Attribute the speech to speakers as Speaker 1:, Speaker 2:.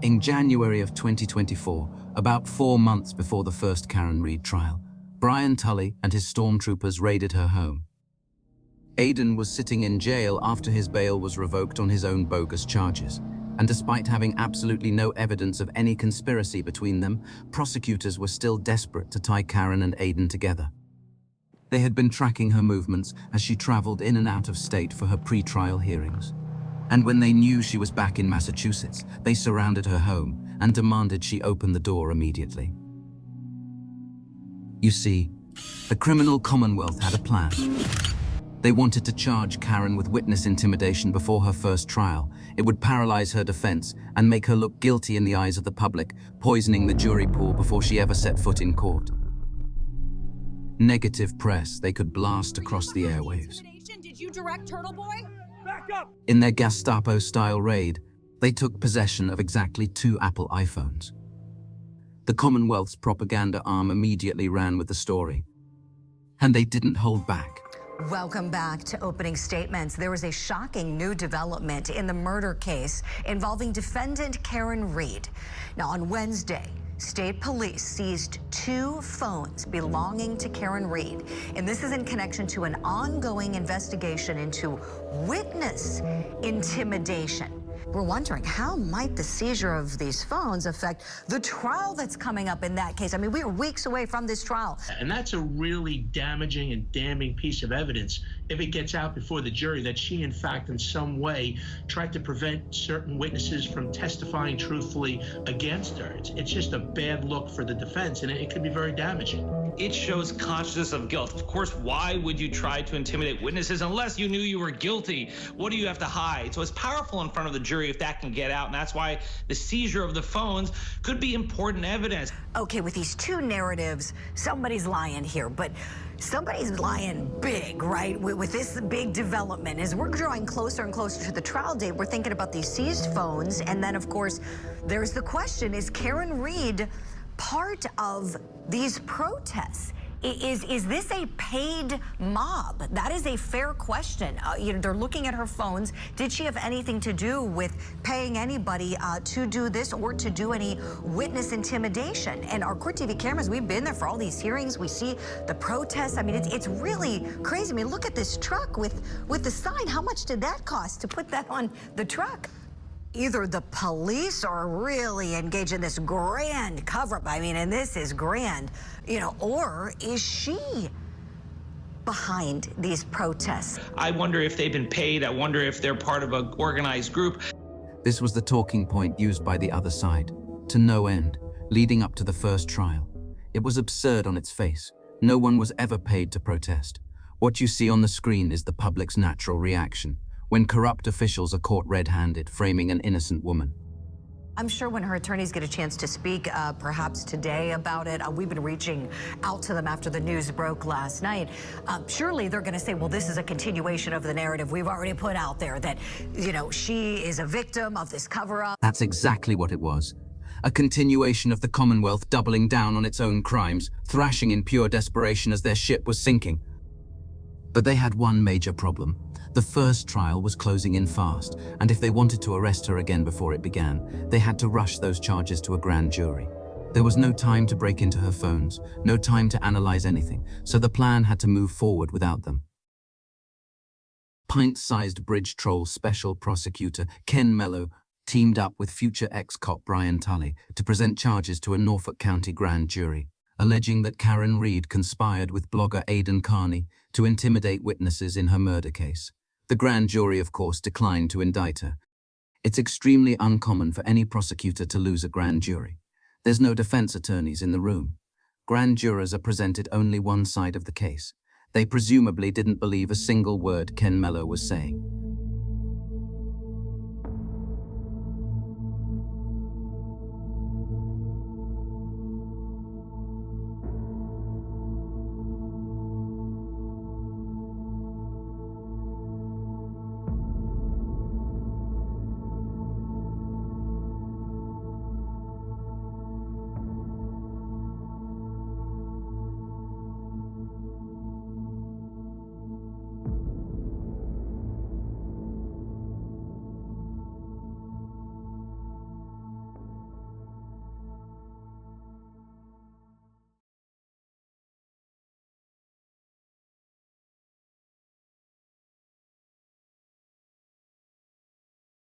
Speaker 1: In January of 2024, about 4 months before the first Karen Reid trial, Brian Tully and his stormtroopers raided her home. Aiden was sitting in jail after his bail was revoked on his own bogus charges, and despite having absolutely no evidence of any conspiracy between them, prosecutors were still desperate to tie Karen and Aiden together. They had been tracking her movements as she traveled in and out of state for her pre-trial hearings. And when they knew she was back in Massachusetts, they surrounded her home and demanded she open the door immediately. You see, the criminal Commonwealth had a plan. They wanted to charge Karen with witness intimidation before her first trial. It would paralyze her defense and make her look guilty in the eyes of the public, poisoning the jury pool before she ever set foot in court. Negative press they could blast across the airwaves.
Speaker 2: Did you direct Turtle Boy?
Speaker 3: Back up!
Speaker 1: In their Gestapo-style raid, they took possession of exactly 2 Apple iPhones. The Commonwealth's propaganda arm immediately ran with the story, and they didn't hold back.
Speaker 4: Welcome back to Opening Statements. There was a shocking new development in the murder case involving defendant Karen Reid. Now, on Wednesday, state police seized 2 phones belonging to Karen Reid, and this is in connection to an ongoing investigation into witness intimidation. We're wondering, how might the seizure of these phones affect the trial that's coming up in that case? I mean, we are weeks away from this trial.
Speaker 5: And that's a really damaging and damning piece of evidence if it gets out before the jury that she, in fact, in some way tried to prevent certain witnesses from testifying truthfully against her. It's just a bad look for the defense, and it could be very damaging.
Speaker 6: It shows consciousness of guilt. Of course, why would you try to intimidate witnesses unless you knew you were guilty? What do you have to hide? So it's powerful in front of the jury if that can get out, and that's why the seizure of the phones could be important evidence.
Speaker 4: Okay, with these 2 narratives, somebody's lying here, but somebody's lying big, right? With this big development, as we're drawing closer and closer to the trial date, we're thinking about these seized phones, and then, of course, there's the question, is Karen Reid part of these protests? Is this a paid mob? That is a fair question. They're looking at her phones. Did she have anything to do with paying anybody to do this or to do any witness intimidation? And our Court TV cameras, we've been there for all these hearings. We see the protests. I mean, it's really crazy. I mean, look at this truck with the sign. How much did that cost to put that on the truck? Either the police are really engaged in this grand cover-up, I mean, and this is grand, or is she behind these protests?
Speaker 6: I wonder if they've been paid. I wonder if they're part of an organized group.
Speaker 1: This was the talking point used by the other side, to no end, leading up to the first trial. It was absurd on its face. No one was ever paid to protest. What you see on the screen is the public's natural reaction when corrupt officials are caught red-handed, framing an innocent woman.
Speaker 4: I'm sure when her attorneys get a chance to speak, perhaps today about it, we've been reaching out to them after the news broke last night. Surely they're going to say, well, this is a continuation of the narrative we've already put out there, that, she is a victim of this cover-up.
Speaker 1: That's exactly what it was. A continuation of the Commonwealth doubling down on its own crimes, thrashing in pure desperation as their ship was sinking. But they had one major problem. The first trial was closing in fast, and if they wanted to arrest her again before it began, they had to rush those charges to a grand jury. There was no time to break into her phones, no time to analyze anything, so the plan had to move forward without them. Pint-sized bridge troll special prosecutor Ken Mello teamed up with future ex-cop Brian Tully to present charges to a Norfolk County grand jury, alleging that Karen Reid conspired with blogger Aidan Carney to intimidate witnesses in her murder case. The grand jury, of course, declined to indict her. It's extremely uncommon for any prosecutor to lose a grand jury. There's no defense attorneys in the room. Grand jurors are presented only one side of the case. They presumably didn't believe a single word Ken Mello was saying.